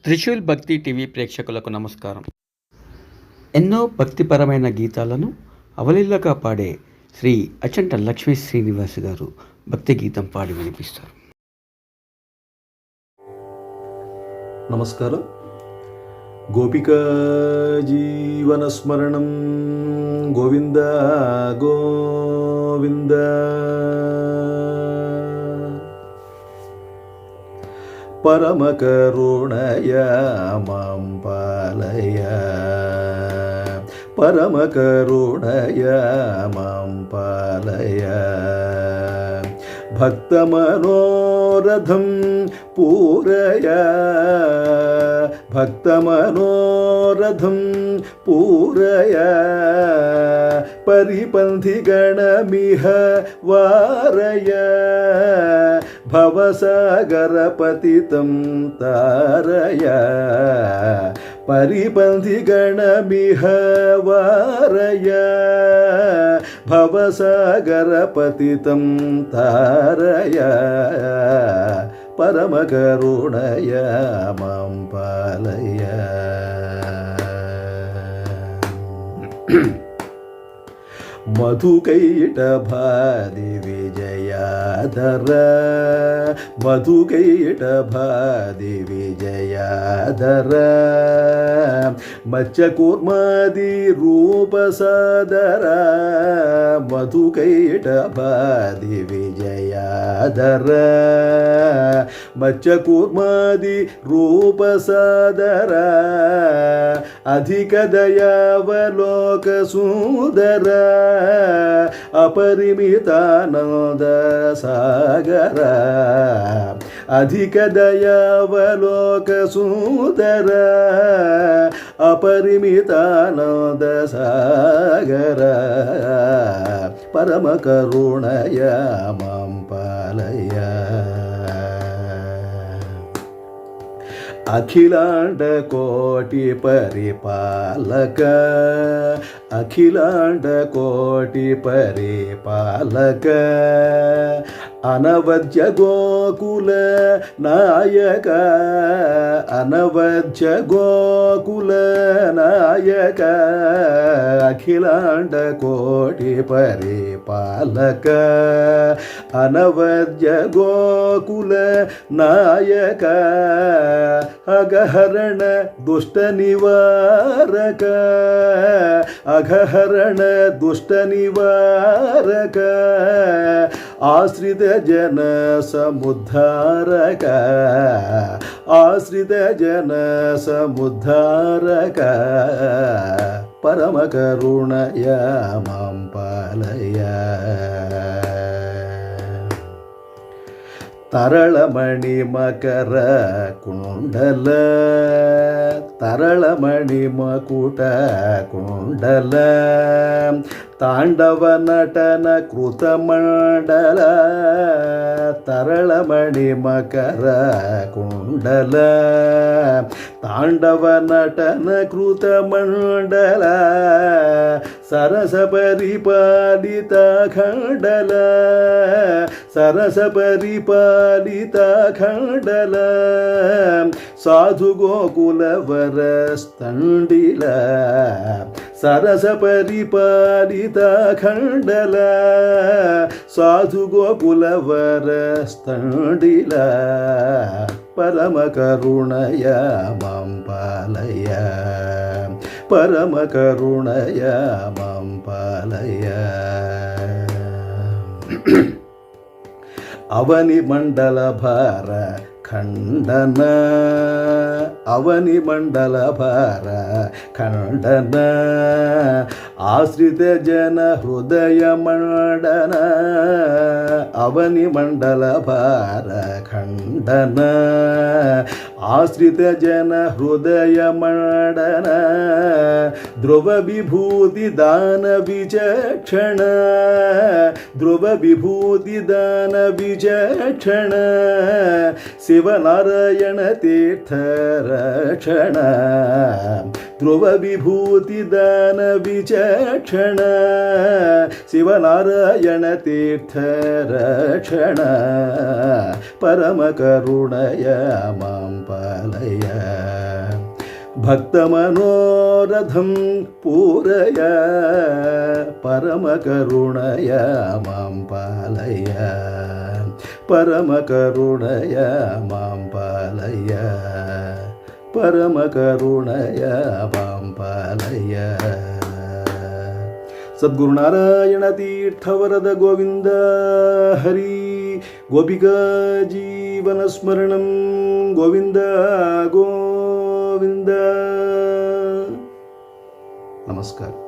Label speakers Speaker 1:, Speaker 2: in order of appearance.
Speaker 1: త్రిశూల్ భక్తి టీవీ ప్రేక్షకులకు నమస్కారం. ఎన్నో భక్తిపరమైన గీతాలను అవలీలగా పాడే శ్రీ అచంట లక్ష్మీ శ్రీనివాస్ గారు భక్తి గీతం పాడి వినిపిస్తారు.
Speaker 2: నమస్కారం. గోపికా జీవనస్మరణం గోవింద గోవింద. పరమకరుణయ మాం పాలయ, పరమకరుణయ మాం పాలయ. భక్తమనోరథం పూరయ, భక్తమనోరథం పూరయ. పరిపంథిగణమిహ వారయ, భవసాగరపతితం తారయ. పరిపంథిగణమిహ వారయ, భవసాగరపతితం తారయ. పరమకరుణయ మాం పాలయ. మధుకైటభాది విజయాధర, మధుకైటభాది విజయాధర. మత్స్యకూర్మాది రూపసాదర, మధుకైటభాది విజయాధర. మత్స్యకూర్మాది రూపసాదర. అధిక దయావలోక సుందర, అపరిమితానంద సాగర. అధిక దయావలోక సుందర, అపరిమితానంద సాగర. పరమకరుణయ మాం పాలయ. అఖిలాండ కోటి పరిపాలక, అఖిలాండ కోటి పరిపాలక. అనవద్య గోకుల నాయక, అనవద్య గోకుల నాయక. అఖిలాండ కోటి పరిపాలక, అనవద్య గోకుల నాయక. అగహరణ దుష్ట నివారక, అఘహరణ దుష్ట నివారక. ఆశ్రిత జన సముద్ధారక, ఆశ్రిత జన సముద్ధారక. పరమకరుణయ మాం పాలయ. తరళమణి మకర కుండల, తరళమణి మకుట కుండల. తాండవ నటన కృతమండల, తరళమణి మకర కుండల. తాండవ నటన కృతమండల. సరస పరిపాలిత ఖండల, సరస పరిపాలిత ఖండల. సాధు గోకుల వర స్థండిల, సరస పరిపాలిత ఖండల. సాధు గోకుల వర స్థండిల. పరమకరుణయ మాం పాలయ, పరమకరుణయ మాం పాలయ. అవని మండల భార ఖండన, అవని మండల భార ఖండన. ఆశ్రిత జన హృదయ మండన, అవని మండల భార ఖండన. ఆశ్రిత జన హృదయ మండన. ధ్రువ విభూతి దాన విచక్షణ, ధ్రువ విభూతి దాన విచక్షణ. శివనారాయణ తీర్థ రక్షణ. ಧ್ರುವ ವಿಭೂತಿ ದಾನ ವಿಚಕ್ಷಣ ಶಿವನಾರಾಯಣ ತೀರ್ಥ ರಕ್ಷಣ ಪರಮ ಕರುಣಯ ಮಾಂ ಪಾಲಯ. ಭಕ್ತಮನೋರಥಂ ಪೂರಯ ಪರಮಕರುಣಯ ಮಾಂ ಪಾಲಯ ಪರಮಕರುಣಯ ಮಾಂ ಪಾಲಯ ಪರಮಕರುಣಯ ಮಾಂ ಪಾಲಯ. ಸದ್ಗುರುನಾರಾಯಣ ತೀರ್ಥವರದ ಗೋವಿಂದ ಹರಿ. ಗೋಪಿಕಾ ಜೀವನ ಸ್ಮರಣಂ ಗೋವಿಂದ ಗೋವಿಂದ. ನಮಸ್ಕಾರ.